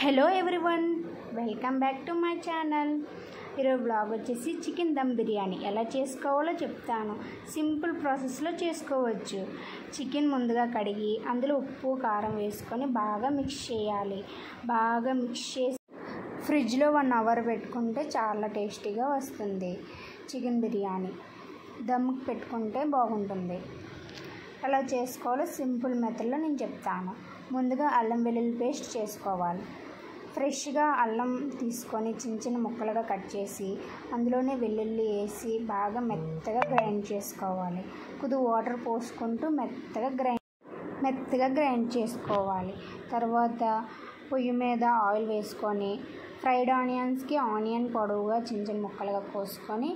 Hello everyone, welcome back to my channel. ఈరోజు blog వచ్చేసి chicken dum biryani ఎలా చేసుకోవాలో చెప్తాను. సింపుల్ ప్రాసెస్లో చేసుకోవచ్చు. చికెన్ ముందుగా కడిగి అందులో ఉప్పు కారం వేసుకొని బాగా మిక్స్ చేయాలి. బాగా మిక్స్ చేసి ఫ్రిడ్జ్లో 1 అవర్ పెట్టుకుంటే చాలా టేస్టీగా వస్తుంది. చికెన్ బిర్యానీ దమ్కి పెట్టుకుంటే బాగుంటుంది. ఎలా చేసుకోవాలో సింపుల్ మెథడ్లో నేను చెప్తాను. ముందుగా అల్లం వెల్లుల్లి పేస్ట్ చేసుకోవాలి. ఫ్రెష్గా అల్లం తీసుకొని చిన్న చిన్న ముక్కలుగా కట్ చేసి అందులోనే వెల్లుల్లి వేసి బాగా మెత్తగా గ్రైండ్ చేసుకోవాలి. కొద్దిగా వాటర్ పోసుకుంటూ మెత్తగా గ్రైండ్ చేసుకోవాలి. తర్వాత పొయ్యి మీద ఆయిల్ వేసుకొని ఫ్రైడ్ ఆనియన్స్కి ఆనియన్ పొడవుగా చిన్న చిన్న ముక్కలుగా కోసుకొని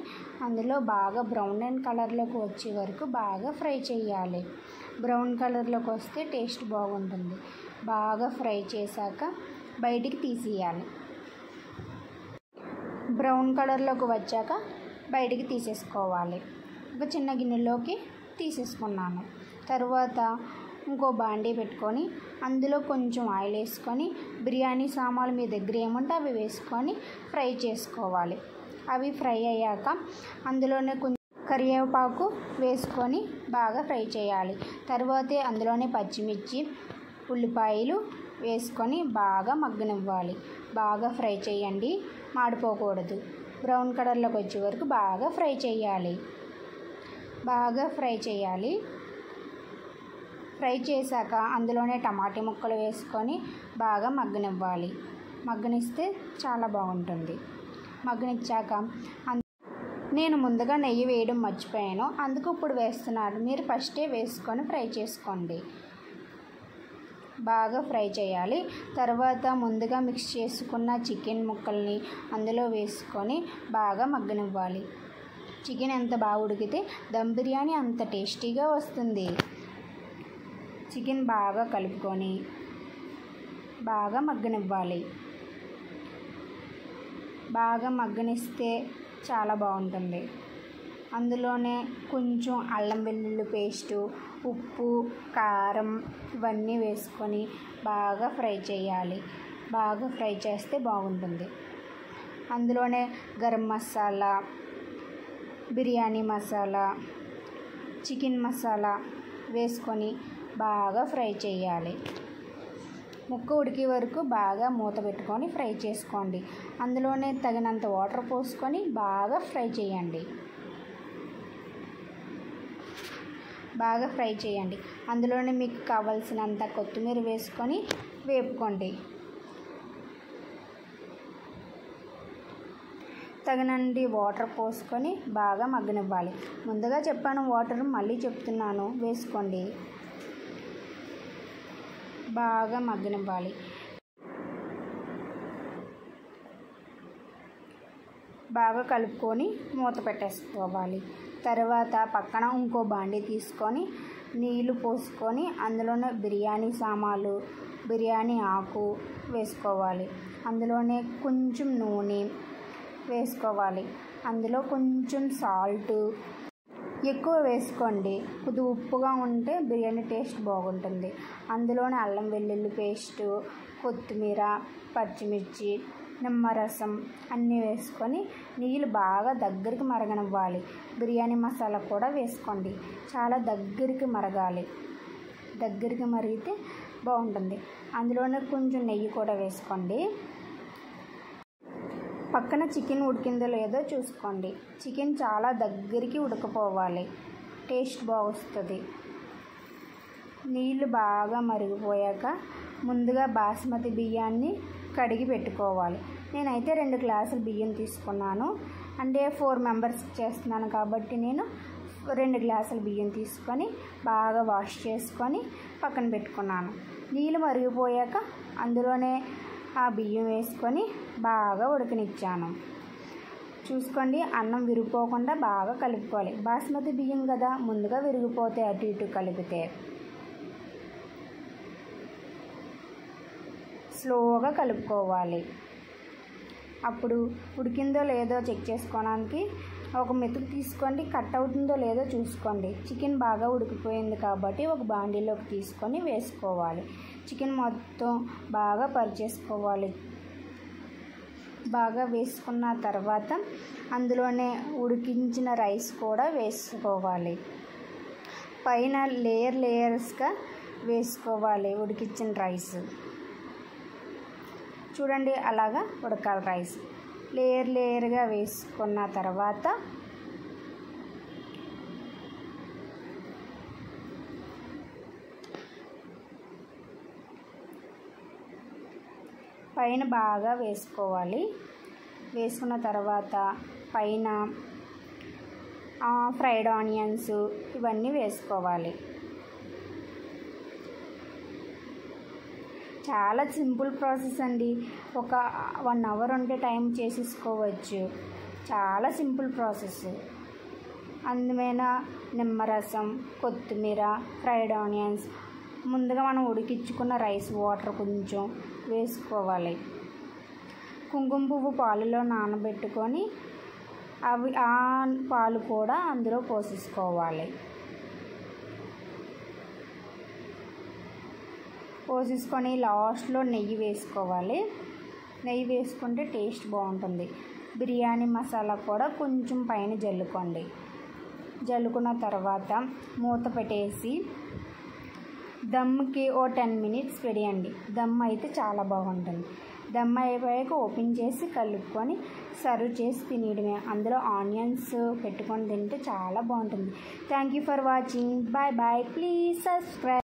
అందులో బాగా బ్రౌన్ కలర్లోకి వచ్చే వరకు బాగా ఫ్రై చేయాలి. బ్రౌన్ కలర్లోకి వస్తే టేస్ట్ బాగుంటుంది. బాగా ఫ్రై చేశాక బయటికి తీసేయాలి. బ్రౌన్ కలర్లోకి వచ్చాక బయటికి తీసేసుకోవాలి. ఒక చిన్న గిన్నెలోకి తీసేసుకున్నాను. తర్వాత ఇంకో బాండీ పెట్టుకొని అందులో కొంచెం ఆయిల్ వేసుకొని బిర్యానీ సామాన్లు మీ దగ్గర ఏముంటే అవి వేసుకొని ఫ్రై చేసుకోవాలి. అవి ఫ్రై అయ్యాక అందులోనే కొంచెం కరివేపాకు వేసుకొని బాగా ఫ్రై చేయాలి. తర్వాతే అందులోనే పచ్చిమిర్చి ఉల్లిపాయలు వేసుకొని బాగా మగ్గనివ్వాలి. బాగా ఫ్రై చేయండి, మాడిపోకూడదు. బ్రౌన్ కలర్లోకి వచ్చే వరకు బాగా ఫ్రై చేయాలి. ఫ్రై చేశాక అందులోనే టమాటా ముక్కలు వేసుకొని బాగా మగ్గనివ్వాలి. మగ్గనిస్తే చాలా బాగుంటుంది. మగ్గనిచ్చాక నేను ముందుగా నెయ్యి వేయడం మర్చిపోయాను, అందుకు ఇప్పుడు వేస్తున్నాను. మీరు ఫస్టే వేసుకొని ఫ్రై చేసుకోండి. బాగా ఫ్రై చేయాలి. తర్వాత ముందుగా మిక్స్ చేసుకున్న చికెన్ ముక్కల్ని అందులో వేసుకొని బాగా మగ్గనివ్వాలి. చికెన్ ఎంత బాగా ఉడికితే దమ్ బిర్యానీ అంత టేస్టీగా వస్తుంది. చికెన్ బాగా కలుపుకొని బాగా మగ్గనివ్వాలి. బాగా మగ్గనిస్తే చాలా బాగుంటుంది. అందులోనే కొంచెం అల్లం వెల్లుల్లి పేస్టు, ఉప్పు, కారం ఇవన్నీ వేసుకొని బాగా ఫ్రై చేయాలి. బాగా ఫ్రై చేస్తే బాగుంటుంది. అందులోనే గరం మసాలా, బిర్యానీ మసాలా, చికెన్ మసాలా వేసుకొని బాగా ఫ్రై చేయాలి. ముక్క ఉడికే వరకు బాగా మూత పెట్టుకొని ఫ్రై చేసుకోండి. అందులోనే తగినంత వాటర్ పోసుకొని బాగా ఫ్రై చేయండి. అందులోనే మీకు కావాల్సినంత కొత్తిమీర వేసుకొని వేపుకోండి. తగినంత వాటర్ పోసుకొని బాగా మగ్గనివ్వాలి. ముందుగా చెప్పాను వాటర్, మళ్ళీ చెప్తున్నాను, వేసుకోండి. బాగా మగ్గనివ్వాలి. బాగా కలుపుకొని మూత పెట్టేసుకోవాలి. తర్వాత పక్కన ఇంకో బాండీ తీసుకొని నీళ్లు పోసుకొని అందులోనే బిర్యానీ సామాన్లు, బిర్యానీ ఆకు వేసుకోవాలి. అందులోనే కొంచెం నూనె వేసుకోవాలి. అందులో కొంచెం సాల్ట్ ఎక్కువ వేసుకోండి. కొద్దిగా ఉప్పుగా ఉంటే బిర్యానీ టేస్ట్ బాగుంటుంది. అందులోనే అల్లం వెల్లుల్లి పేస్టు, కొత్తిమీర, పచ్చిమిర్చి, నిమ్మరసం అన్నీ వేసుకొని నీళ్ళు బాగా దగ్గరికి మరగనివ్వాలి. బిర్యానీ మసాలా కూడా వేసుకోండి. చాలా దగ్గరికి మరగాలి. దగ్గరికి మరిగితే బాగుంటుంది. అందులోనే కొంచెం నెయ్యి కూడా వేసుకోండి. పక్కన చికెన్ ఉడికిందో లేదో చూసుకోండి. చికెన్ చాలా దగ్గరికి ఉడకపోవాలి. టేస్ట్ బాగొస్తుంది. నీళ్ళు బాగా మరిగిపోయాక ముందుగా బాస్మతి బియ్యాన్ని కడిగి పెట్టుకోవాలి. నేనైతే 2 గ్లాసులు బియ్యం తీసుకున్నాను. అంటే 4 మెంబర్స్ చేస్తున్నాను కాబట్టి నేను 2 గ్లాసుల బియ్యం తీసుకొని బాగా వాష్ చేసుకొని పక్కన పెట్టుకున్నాను. నీళ్ళు మరిగిపోయాక అందులోనే ఆ బియ్యం వేసుకొని బాగా ఉడకనిచ్చాను. చూసుకోండి, అన్నం విరిగిపోకుండా బాగా కలుపుకోవాలి. బాస్మతి బియ్యం కదా, ముందుగా విరిగిపోతే అటు ఇటు కలిపితే. స్లోగా కలుపుకోవాలి. అప్పుడు ఉడికిందో లేదో చెక్ చేసుకోవడానికి ఒక మెతుకు తీసుకోండి, కట్ అవుతుందో లేదో చూసుకోండి. చికెన్ బాగా ఉడికిపోయింది కాబట్టి ఒక బాండీలోకి తీసుకొని వేసుకోవాలి. చికెన్ మొత్తం బాగా పరిచేసుకోవాలి. బాగా వేసుకున్న తర్వాత అందులోనే ఉడికించిన రైస్ కూడా వేసుకోవాలి. పైన లేయర్స్గా వేసుకోవాలి ఉడికించిన రైస్. చూడండి, అలాగా ఉడకాలి రైస్. లేయర్గా వేసుకున్న తర్వాత పైన బాగా వేసుకోవాలి. వేసుకున్న తర్వాత పైన ఫ్రైడ్ ఆనియన్స్ ఇవన్నీ వేసుకోవాలి. చాలా సింపుల్ ప్రాసెస్ అండి. ఒక 1 అవర్ ఉంటే టైం చేసేసుకోవచ్చు. చాలా సింపుల్ ప్రాసెస్. అందుమైన నిమ్మరసం, కొత్తిమీర, ఫ్రైడ్ ఆనియన్స్, ముందుగా మనం ఉడికించుకున్న రైస్ వాటర్ కొంచెం వేసుకోవాలి. కుంకుమ పువ్వు పాలులో నానబెట్టుకొని ఆ పాలు కూడా అందులో పోసేసుకోవాలి. పోసేసుకొని లాస్ట్లో నెయ్యి వేసుకోవాలి. నెయ్యి వేసుకుంటే టేస్ట్ బాగుంటుంది. బిర్యానీ మసాలా కూడా కొంచెం పైన జల్లుకోండి. జల్లుకున్న తర్వాత మూత పెట్టేసి దమ్కి ఓ 10 మినిట్స్ పెడియండి. దమ్ అయితే చాలా బాగుంటుంది. దమ్ అయిపోయాక ఓపెన్ చేసి కలుపుకొని సర్వ్ చేసి తినేయడమే. అందులో ఆనియన్స్ పెట్టుకొని తింటే చాలా బాగుంటుంది. Thank you for watching. Bye bye. Please subscribe.